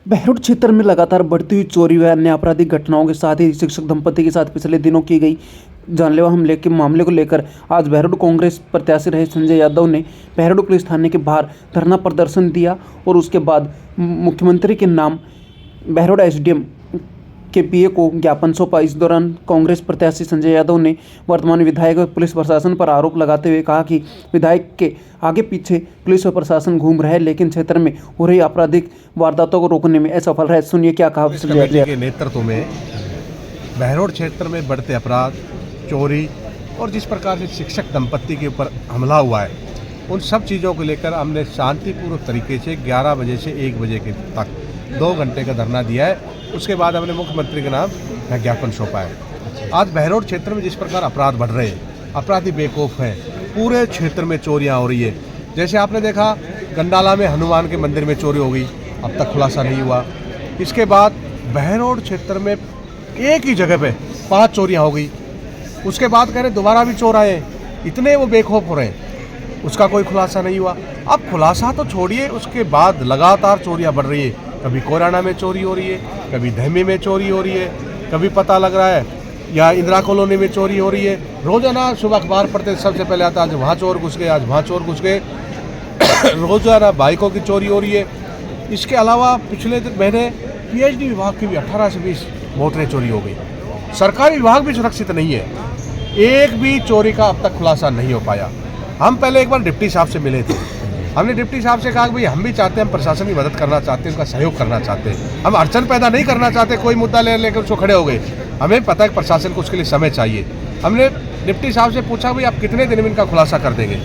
बहरोड क्षेत्र में लगातार बढ़ती हुई चोरी व अन्य आपराधिक घटनाओं के साथ ही शिक्षक दंपति के साथ पिछले दिनों की गई जानलेवा हमले के मामले को लेकर आज बहरोड कांग्रेस प्रत्याशी रहे संजय यादव ने बहरोड पुलिस थाने के बाहर धरना प्रदर्शन दिया और उसके बाद मुख्यमंत्री के नाम बहरोड एसडीएम के पीए को ज्ञापन सौंपा। इस दौरान कांग्रेस प्रत्याशी संजय यादव ने वर्तमान विधायक व पुलिस प्रशासन पर आरोप लगाते हुए कहा कि विधायक के आगे पीछे पुलिस व प्रशासन घूम रहा है, लेकिन क्षेत्र में हो रही आपराधिक वारदातों को रोकने में असफल है। सुनिए क्या कहा संजय यादव के नेतृत्व में बहरोड क्षेत्र में बढ़ते अपराध, चोरी और जिस प्रकार से शिक्षक दंपत्ति के ऊपर हमला हुआ है, उन सब चीज़ों को लेकर हमने शांतिपूर्वक तरीके से 11 बजे से 1 बजे के तक 2 घंटे का धरना दिया है। उसके बाद हमने मुख्यमंत्री के नाम ज्ञापन सौंपा है। आज बहरोड क्षेत्र में जिस प्रकार अपराध बढ़ रहे हैं, अपराधी बेखौफ हैं, पूरे क्षेत्र में चोरियां हो रही है। जैसे आपने देखा गंडाला में हनुमान के मंदिर में चोरी हो गई, अब तक खुलासा नहीं हुआ। इसके बाद बहरोड क्षेत्र में एक ही जगह पे 5 चोरियां हो गई। उसके बाद कह रहे दोबारा भी चोर आए, इतने वो बेखौफ हो रहे हैं, उसका कोई खुलासा नहीं हुआ। अब खुलासा तो छोड़िए, उसके बाद लगातार चोरियां बढ़ रही है। कभी कोराना में चोरी हो रही है, कभी धैमी में चोरी हो रही है, कभी पता लग रहा है या इंदिरा कॉलोनी में चोरी हो रही है। रोजाना सुबह अखबार पढ़ते सबसे पहले आता आज वहाँ चोर घुस गए, आज वहाँ चोर घुस गए। रोजाना बाइकों की चोरी हो रही है। इसके अलावा पिछले महीने पीएचडी विभाग की भी 18 से 20 मोटरें चोरी हो गई। सरकारी विभाग भी सुरक्षित नहीं है, एक भी चोरी का अब तक खुलासा नहीं हो पाया। हम पहले एक बार डिप्टी साहब से मिले थे, हमने डिप्टी साहब से कहा कि भाई हम भी चाहते हैं, हम प्रशासन की मदद करना चाहते हैं, उनका सहयोग करना चाहते हैं, हम अड़चन पैदा नहीं करना चाहते। कोई मुद्दा लेकर उसको खड़े हो गए, हमें पता है कि प्रशासन को उसके लिए समय चाहिए। हमने डिप्टी साहब से पूछा भाई आप कितने दिन में इनका खुलासा कर देंगे।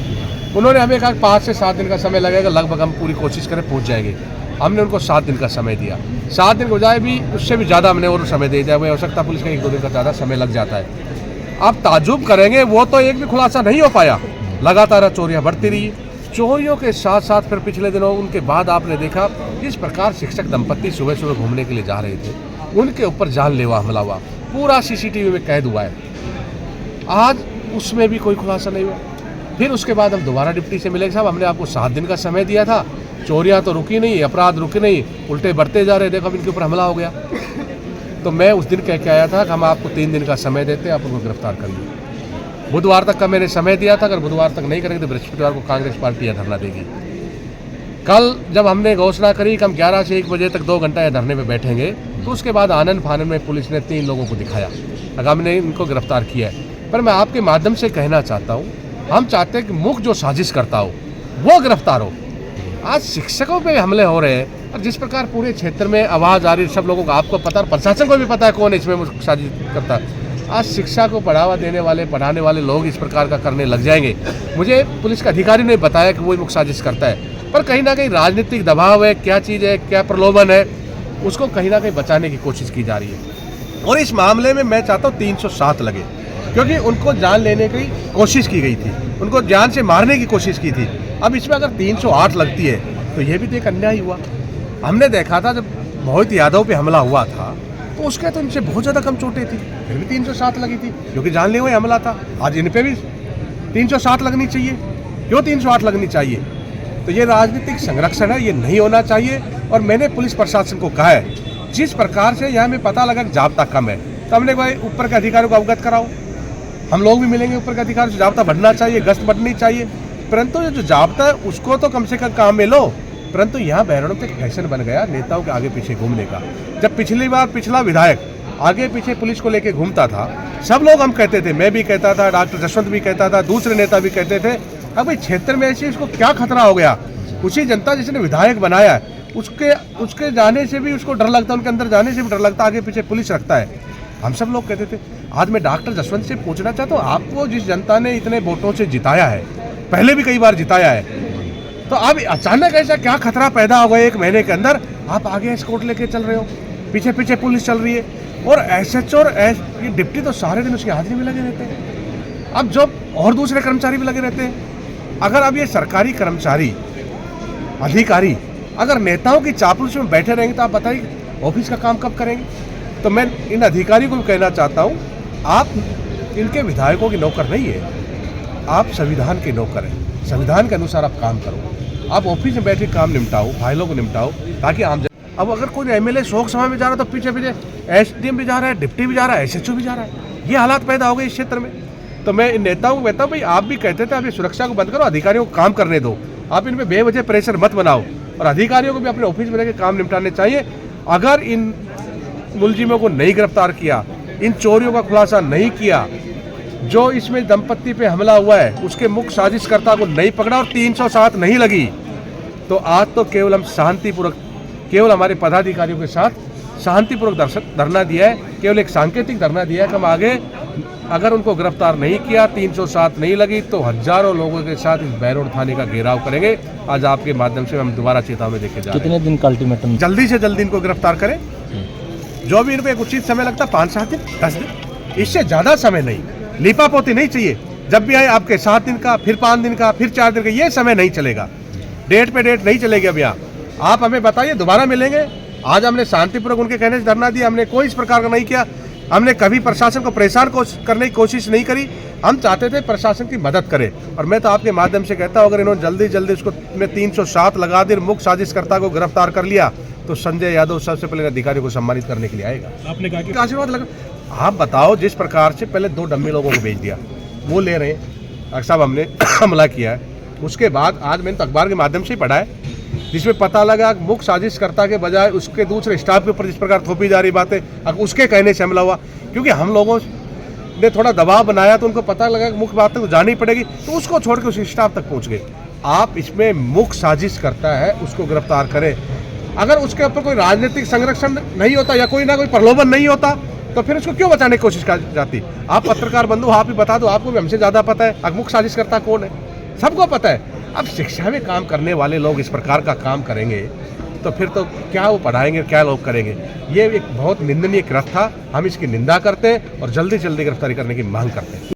उन्होंने हमें कहा 5 से 7 दिन का समय लगेगा, लगभग हम पूरी कोशिश करें पहुँच जाएंगे। हमने उनको 7 दिन का समय दिया। 7 दिन के बजाय भी उससे भी ज़्यादा हमने और समय दे दिया। वही हो सकता पुलिस का 1-2 दिन का ज़्यादा समय लग जाता है। आप ताजुब करेंगे, वो तो एक भी खुलासा नहीं हो पाया। लगातार चोरियाँ बढ़ती रही। चोरियों के साथ साथ फिर पिछले दिनों उनके बाद आपने देखा जिस प्रकार शिक्षक दंपत्ति सुबह सुबह घूमने के लिए जा रहे थे, उनके ऊपर जानलेवा हमला हुआ, पूरा सीसीटीवी में कैद हुआ है। आज उसमें भी कोई खुलासा नहीं हुआ। फिर उसके बाद हम दोबारा डिप्टी से मिले, साहब हमने आपको 7 दिन का समय दिया था, चोरियां तो रुकी नहीं, अपराध रुके नहीं, उल्टे बढ़ते जा रहे, देखो अब इनके ऊपर हमला हो गया। तो मैं उस दिन कह के आया था कि हम आपको 3 दिन का समय देते हैं, आप उनको गिरफ्तार करिए। बुधवार तक का मैंने समय दिया था, अगर बुधवार तक नहीं करेंगे तो बृहस्पतिवार को कांग्रेस पार्टी यह धरना देगी। कल जब हमने घोषणा करी कि हम 11 से 1 बजे तक 2 घंटा यह धरने में बैठेंगे, तो उसके बाद आनन फानन में पुलिस ने 3 लोगों को दिखाया, अगर हमने इनको गिरफ्तार किया है। पर मैं आपके माध्यम से कहना चाहता हूँ, हम चाहते हैं कि मुख्य जो साजिश करता हो वो गिरफ्तार हो। आज शिक्षकों पे हमले हो रहे हैं और जिस प्रकार पूरे क्षेत्र में आवाज़ आ रही है, सब लोगों को आपको पता है, प्रशासन को भी पता है कौन इसमें साजिश करता है। आज शिक्षा को बढ़ावा देने वाले, पढ़ाने वाले लोग इस प्रकार का करने लग जाएंगे। मुझे पुलिस का अधिकारी ने बताया कि वो मुख्य साजिश करता है, पर कहीं ना कहीं राजनीतिक दबाव है, क्या चीज़ है, क्या प्रलोभन है, उसको कहीं ना कहीं बचाने की कोशिश की जा रही है। और इस मामले में मैं चाहता हूँ 307 लगे, क्योंकि उनको जान लेने की कोशिश की गई थी, उनको जान से मारने की कोशिश की थी। अब इसमें अगर 308 लगती है तो यह भी तो एक अन्याय हुआ। हमने देखा था जब मोहित यादव पे हमला हुआ था तो उसके तो इनसे बहुत ज़्यादा कम चोटें थी, फिर भी 307 लगी थी, क्योंकि जानलेवा ही हमला था। आज इन पे भी 307 लगनी चाहिए। क्यों 308 लगनी चाहिए? तो ये राजनीतिक संरक्षण है, ये नहीं होना चाहिए। और मैंने पुलिस प्रशासन को कहा है, जिस प्रकार से यहाँ में पता लगा कि जाब्ता कम है, तो हमने भाई ऊपर के अधिकारियों को अवगत कराओ, हम लोग भी मिलेंगे ऊपर के अधिकारी से, जाब्ता बढ़ना चाहिए, गश्त बढ़नी चाहिए। परंतु ये जो जाब्ता है उसको तो कम से कम काम में लो। परंतु यहाँ बहरोड में एक फैशन बन गया नेताओं के आगे पीछे घूमने का। जब पिछली बार पिछला विधायक आगे पीछे पुलिस को लेके घूमता था, सब लोग हम कहते थे, मैं भी कहता था, डॉक्टर जसवंत भी कहता था, दूसरे नेता भी कहते थे, अब भाई क्षेत्र में ऐसे इसको क्या खतरा हो गया। उसी जनता जिसने विधायक बनाया है उसके जाने से भी उसको डर लगता है, उनके अंदर जाने से भी डर लगता है, आगे पीछे पुलिस रखता है। हम सब लोग कहते थे। आज मैं डॉक्टर जसवंत से पूछना चाहता हूँ, आपको जिस जनता ने इतने वोटों से जिताया है, पहले भी कई बार जिताया है, तो अब अचानक ऐसा क्या खतरा पैदा हो गया 1 महीने के अंदर, आप आगे एस्कॉर्ट लेके चल रहे हो, पीछे पीछे पुलिस चल रही है, और एसएचओ और ये डिप्टी तो सारे दिन उसकी हाजिरी में लगे रहते हैं। अब जब और दूसरे कर्मचारी भी लगे रहते हैं। अगर अब ये सरकारी कर्मचारी, अधिकारी अगर नेताओं की चापलूसी में बैठे रहेंगे तो आप बताइए ऑफिस का काम कब करेंगे? तो मैं इन अधिकारियों को भी कहना चाहता हूँ, आप इनके विधायकों की नौकर नहीं है, आप संविधान के नौकर हैं। संविधान के अनुसार आप काम करो, आप ऑफिस में बैठे काम निपटाओ, फाइलों को निपटाओ, ताकि आम अब अगर कोई एमएलए शोक सभा में जा रहा है तो पीछे पीछे एसडीएम भी जा रहा है, डिप्टी भी जा रहा है, एसएचओ भी जा रहा है। ये हालात पैदा हो गए इस क्षेत्र में। तो मैं इन नेताओं को कहता हूँ भाई, आप भी कहते थे आप ये सुरक्षा को बंद करो, अधिकारियों को काम करने दो, आप इनमें बेवजह प्रेशर मत बनाओ, और अधिकारियों को भी अपने ऑफिस में रहकर काम निपटाने चाहिए। अगर इन मुलजिमों को नहीं गिरफ्तार किया, इन चोरियों का खुलासा नहीं किया, जो इसमें दंपत्ति पे हमला हुआ है उसके मुख्य साजिशकर्ता को नहीं पकड़ा और 307 नहीं लगी, तो आज तो केवल हम शांतिपूर्वक, केवल हमारे पदाधिकारियों के साथ शांतिपूर्वक धरना दिया है, केवल एक सांकेतिक धरना दिया है कि हम आगे अगर उनको गिरफ्तार नहीं किया, 307 नहीं लगी, तो हजारों लोगों के साथ इस बहरोड थाने का घेराव करेंगे। आज आपके माध्यम से हम दोबारा चेतावनी देके जा रहे हैं। कितने दिन का अल्टीमेटम? जल्दी से जल्दी इनको गिरफ्तार करें। जो भी इनको एक उचित समय लगता है 5-7 दिन, 10 दिन, इससे ज़्यादा समय नहीं, लीपापोती नहीं चाहिए। जब भी आए आपके 7 दिन का, फिर 5 दिन का, फिर 4 दिन का, ये समय नहीं चलेगा, डेट पे डेट नहीं चलेगी। अब यहाँ आप हमें बताइए, दोबारा मिलेंगे। आज हमने शांतिपूर्वक उनके कहने से धरना दिया, हमने कोई इस प्रकार का नहीं किया, हमने कभी प्रशासन को परेशान करने की कोशिश नहीं करी। हम चाहते थे प्रशासन की मदद करे, और मैं तो आपके माध्यम से कहता हूँ अगर इन्होंने जल्दी जल्दी उसको 307 लगा दी, मुख्य साजिशकर्ता को गिरफ्तार कर लिया, तो संजय यादव सबसे पहले अधिकारियों को सम्मानित करने के लिए आएगा। आपने कहा कि आशीर्वाद लगा। आप बताओ, जिस प्रकार से पहले 2 डम्मी लोगों को भेज दिया, वो ले रहे हैं, डॉक्टर साहब हमने हमला किया है, उसके बाद आज मैंने तो अखबार के माध्यम से ही पढ़ा है जिसमें पता लगा मुख्य साजिशकर्ता के बजाय उसके दूसरे स्टाफ के ऊपर जिस प्रकार थोपी जा रही बातें, उसके कहने से हमला हुआ। क्योंकि हम लोगों ने थोड़ा दबाव बनाया तो उनको पता लगा कि मुख्य बात तक तो जानी पड़ेगी, तो उसको छोड़ के उस स्टाफ तक पहुंच गए। आप इसमें मुख्य साजिशकर्ता है उसको गिरफ्तार करें। अगर उसके ऊपर कोई राजनीतिक संरक्षण नहीं होता या कोई ना कोई प्रलोभन नहीं होता, तो फिर उसको क्यों बचाने की कोशिश की जाती। आप पत्रकार बंधु, आप ही बता दो, आपको भी हमसे ज़्यादा पता है अब मुख्य साजिशकर्ता कौन है, सबको पता है। अब शिक्षा में काम करने वाले लोग इस प्रकार का काम करेंगे तो फिर तो क्या वो पढ़ाएंगे, क्या लोग करेंगे। ये एक बहुत निंदनीय कृत्य था, हम इसकी निंदा करते हैं और जल्दी जल्दी गिरफ्तारी करने की मांग करते हैं।